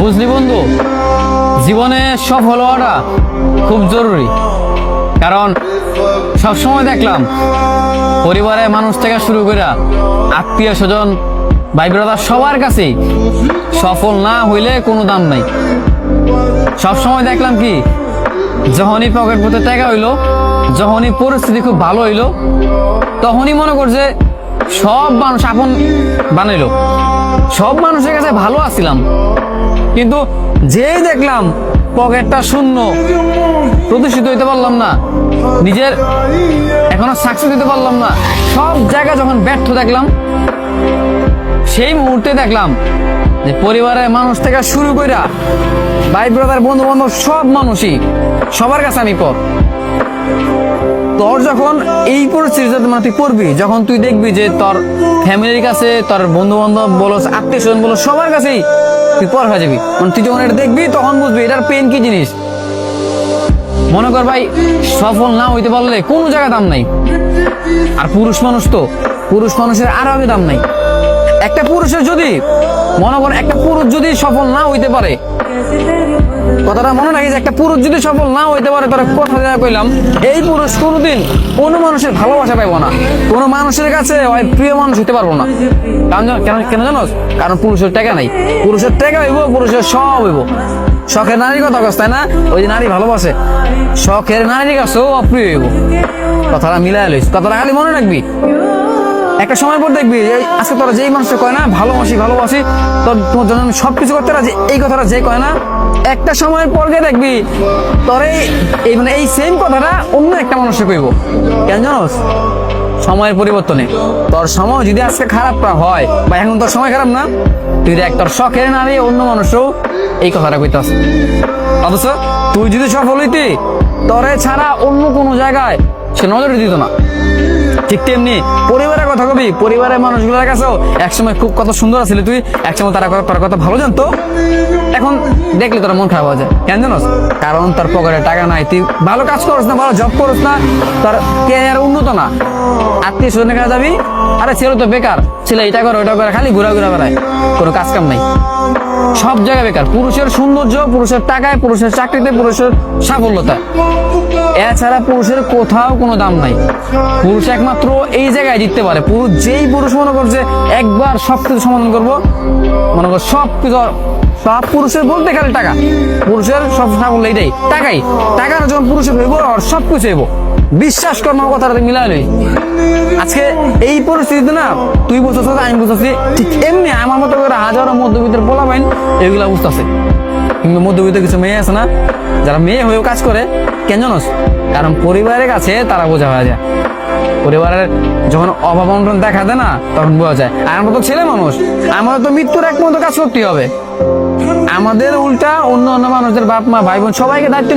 বুঝলি বন্ধু, জীবনে সফল হওয়াটা খুব জরুরি। কারণ সবসময় দেখলাম পরিবারের মানুষ থেকে শুরু করে আত্মীয় স্বজন ভাই ব্রাদার সবার কাছেই সফল না হইলে কোনো দাম নাই। সবসময় দেখলাম কি, যখনই পকেট পথে টাকা হইলো, যখনই পরিস্থিতি খুব ভালো হইলো, তখনই মনে করছে সব মানুষ আপন বানাইলো, সব মানুষের কাছে ভালো আছিলাম। কিন্তু যেই দেখলাম পকেটটা শূন্য, প্রতিষ্ঠিত হইতে পারলাম না, নিজের এখনো সাকসেস দিতে পারলাম না, সব জায়গায় যখন ব্যর্থ দেখলাম, সেই মুহূর্তে দেখলাম যে পরিবারের মানুষ থেকে শুরু কইরা ভাই ব্রাদার বন্ধু বান্ধব সব মানুষই, সবার কাছে আমি পর। তোর যখন এই পরিস্থিতিতে মানে তুই পড়বি, যখন তুই দেখবি যে তোর ফ্যামিলির কাছে, তোর বন্ধু বান্ধব বলো, আত্মীয় স্বজন বলো, সবার কাছেই তুই পর হয়ে যাবি। মানে তুই যখন এটা দেখবি তখন বুঝবি এটার পেন কি জিনিস। মনে কর ভাই, সফল না হইতে পারলে কোনো জায়গায় দাম নাই। আর পুরুষ মানুষ তো, পুরুষ মানুষের আরো আগে দাম নাই। একটা পুরুষের যদি মনে কর, একটা পুরুষ যদি সফল না হইতে পারে, কথাটা মনে রাখি যে একটা পুরুষ যদি সফল না হইতে পারে, তোরা কথা দেওয়া কইলাম, এই পুরুষ কোনোদিন কোনো মানুষের ভালোবাসা পাইব না, কোনো মানুষের কাছে ওই প্রিয় মানুষ হইতে পারবো না। কারণ কেন জানোস? কারণ পুরুষের টাকা নাই। পুরুষের টাকা হইব, পুরুষের সব হইব। শখের নারীর কথা কস, তাই না? ওই যে নারী ভালোবাসে, শখের নারীর কাছেও অপ্রিয় হইব। কথাটা মিলাই লইস, কথাটা খালি মনে রাখবি। একটা সময় পর দেখবি আজকে তোরা যেই মানুষটা কয় না ভালোবাসি ভালোবাসি, তোর তোমার জন্য আমি সবকিছু করতে রাজি, এই কথাটা যে কয় না, একটা সময়ের পর গিয়ে দেখবি তোর এই মানে এই সেম কথাটা অন্য একটা মানুষে কইব। কেন জানোস? সময়ের পরিবর্তনে তোর সময় যদি আজকে খারাপ হয়, বা এখন তোর সময় খারাপ না, তুই দেখ তোর শখের নারী অন্য মানুষও এই কথাটা কইতাছে। অথচ তুই যদি সফল হইতি, তোরে ছাড়া অন্য কোনো জায়গায় সে নজরে দিত না। ঠিক তেমনি পরিবারের কথা কবি, পরিবারের মানুষগুলোর কাছেও একসময় খুব কত সুন্দর আছিলি তুই, একসময় তারা তোর কথা ভালো জানতো, এখন দেখলে তোর মন খারাপ হয়ে যায়। কেন জানোস? কারণ তোর পকেটে টাকা নাই, তুই ভালো কাজ করিস না, ভালো জব করিস না, তোর ক্যারিয়ার উন্নত না। আত্মীয় স্বজনের কাছে যাবি, আরে ছেলে তো বেকার, ছেলে এটা করে ওটা করে, খালি ঘুরা বেড়ায়, কোনো কাজ কাম নাই, সব জায়গায় বেকার। পুরুষের সৌন্দর্য, পুরুষের টাকায়, পুরুষের চাকরিতে, পুরুষের সাফল্যতা, এছাড়া পুরুষের কোথাও কোনো দাম নাই। পুরুষ একমাত্র এই জায়গায় জিততে পারে। পুরুষ যেই পুরুষ মনে করছে একবার সবকিছু সমাধান করবো, মনে কর সবকিছু, সব পুরুষের বলতে খালি টাকা, পুরুষের সব সাফল্য এইটাই, টাকাই। টাকার যখন পুরুষের হইব আর সবকিছু হইব, বিশ্বাস কর আমার কথাটা মিলাই লই। আজকে এই পরিস্থিতিতে না তুই বুঝতেছ, আমি বুঝতেছি, ঠিক এমনি আমার মতো করে হাজারো মধ্যবিত্তের পোলা পাইন এগুলা বুঝতেছে। কিন্তু মধ্যবিত্ত কিছু মেয়ে আছে না, যারা মেয়ে হয়েও কাজ করে। কেন জানোস? কারণ পরিবারের কাছে তারা বোঝা হয়ে যায়। পরিবারের যখন অভাব অনটন দেখা দেয় না, তখন বোঝা যায়। আর আমরা তো ছেলে মানুষ, আমাদের তো মৃত্যুর এক মতো কাজ করতেই হবে। আমাদের উল্টা অন্য অন্য মানুষদের বাপ মা ভাই বোন সবাইকে দায়িত্ব